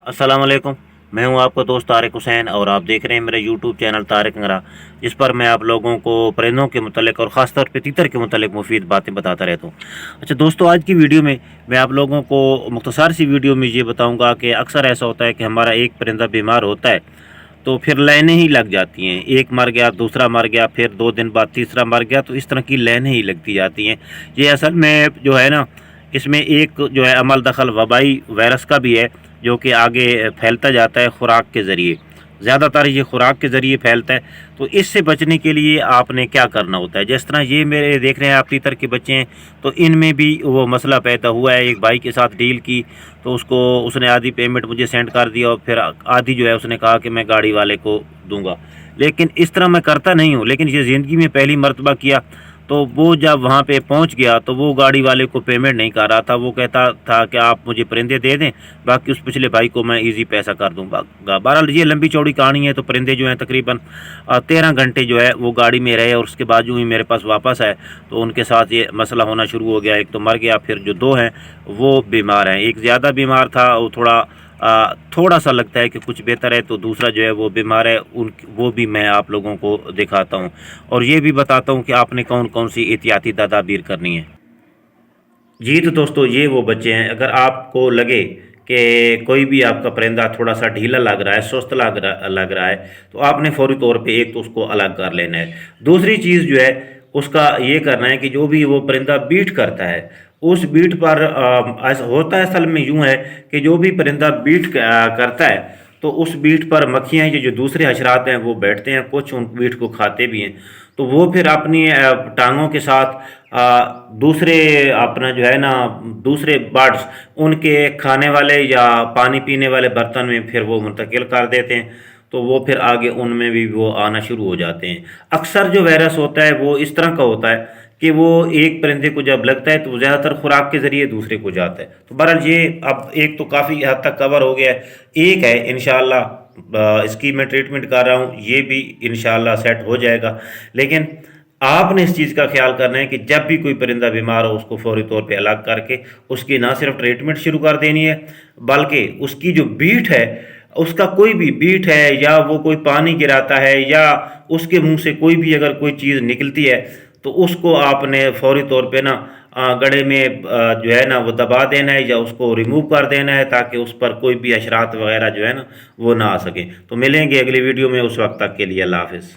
अस्सलाम वालेकुम। मैं हूं आपका दोस्त तारिक हुसैन और आप देख रहे हैं मेरा यूट्यूब चैनल तारिक अंगरा, जिस पर मैं आप लोगों को परिंदों के मुतल्लिक और ख़ास तौर पे तीतर के मुतल्लिक मुफीद बातें बताता रहता हूं। अच्छा दोस्तों, आज की वीडियो में मैं आप लोगों को मुख्तसर सी वीडियो में ये बताऊंगा कि अक्सर ऐसा होता है कि हमारा एक परिंदा बीमार होता है तो फिर लाइनें ही लग जाती हैं। एक मर गया, दूसरा मर गया, फिर 2 दिन बाद तीसरा मर गया, तो इस तरह की लाइनें ही लगती जाती हैं। ये असल में जो है ना, इसमें एक जो है अमल दखल वबाई वायरस का भी है, जो कि आगे फैलता जाता है खुराक के ज़रिए। ज़्यादातर ये खुराक के ज़रिए फैलता है। तो इससे बचने के लिए आपने क्या करना होता है, जिस तरह ये मेरे देख रहे हैं आप तीतर के बच्चे हैं, तो इनमें भी वो मसला पैदा हुआ है। एक भाई के साथ डील की तो उसने आधी पेमेंट मुझे सेंड कर दिया और फिर आधी जो है उसने कहा कि मैं गाड़ी वाले को दूंगा। लेकिन इस तरह मैं करता नहीं हूँ, लेकिन ये ज़िंदगी में पहली मरतबा किया। तो वो जब वहाँ पे पहुँच गया तो वो गाड़ी वाले को पेमेंट नहीं कर रहा था। वो कहता था कि आप मुझे परिंदे दे दें, बाकी उस पिछले भाई को मैं इजी पैसा कर दूँगा। बहरहाल ये लंबी चौड़ी कहानी है। तो परिंदे जो हैं तकरीबन 13 घंटे जो है वो गाड़ी में रहे और उसके बाद जो ही मेरे पास वापस आए तो उनके साथ ये मसला होना शुरू हो गया। एक तो मर गया, फिर जो 2 हैं वो बीमार हैं। एक ज़्यादा बीमार था, वो थोड़ा सा लगता है कि कुछ बेहतर है, तो दूसरा जो है वो बीमार है। वो भी मैं आप लोगों को दिखाता हूँ और ये भी बताता हूँ कि आपने कौन कौन सी एहतियाती तदाबीर करनी है। जी तो दोस्तों, ये वो बच्चे हैं। अगर आपको लगे कि कोई भी आपका परिंदा थोड़ा सा ढीला लग रहा है, सुस्त लग रहा है, तो आपने फौरी तौर पे एक तो उसको अलग कर लेना है। दूसरी चीज़ जो है उसका ये करना है कि जो भी वो परिंदा बीट करता है, उस बीट पर ऐसा होता है, असल में यूँ है कि जो भी परिंदा बीट करता है तो उस बीट पर मक्खियाँ, ये जो दूसरे हशरात हैं वो बैठते हैं, कुछ उन बीट को खाते भी हैं। तो वो फिर अपनी टांगों के साथ दूसरे अपना जो है ना, दूसरे बर्ड्स उनके खाने वाले या पानी पीने वाले बर्तन में फिर वो मुंतकिल कर देते हैं। तो वो फिर आगे उनमें भी वो आना शुरू हो जाते हैं। अक्सर जो वायरस होता है वो इस तरह का होता है कि वो एक परिंदे को जब लगता है तो वो ज़्यादातर खुराक के ज़रिए दूसरे को जाता है। तो बहरहाल ये अब एक तो काफ़ी हद तक कवर हो गया है। एक है इंशाअल्लाह, इसकी मैं ट्रीटमेंट कर रहा हूँ, ये भी इंशाअल्लाह सेट हो जाएगा। लेकिन आपने इस चीज़ का ख्याल करना है कि जब भी कोई परिंदा बीमार हो उसको फौरी तौर पे अलग करके उसकी ना सिर्फ ट्रीटमेंट शुरू कर देनी है, बल्कि उसकी जो बीट है, उसका कोई भी बीट है या वो कोई पानी गिराता है या उसके मुंह से कोई भी अगर कोई चीज़ निकलती है तो उसको आपने फौरी तौर पे ना गड़े में जो है ना वो दबा देना है या उसको रिमूव कर देना है, ताकि उस पर कोई भी अशरात वगैरह जो है ना वो ना आ सकें। तो मिलेंगे अगली वीडियो में, उस वक्त तक के लिए अल्लाह हाफिज़।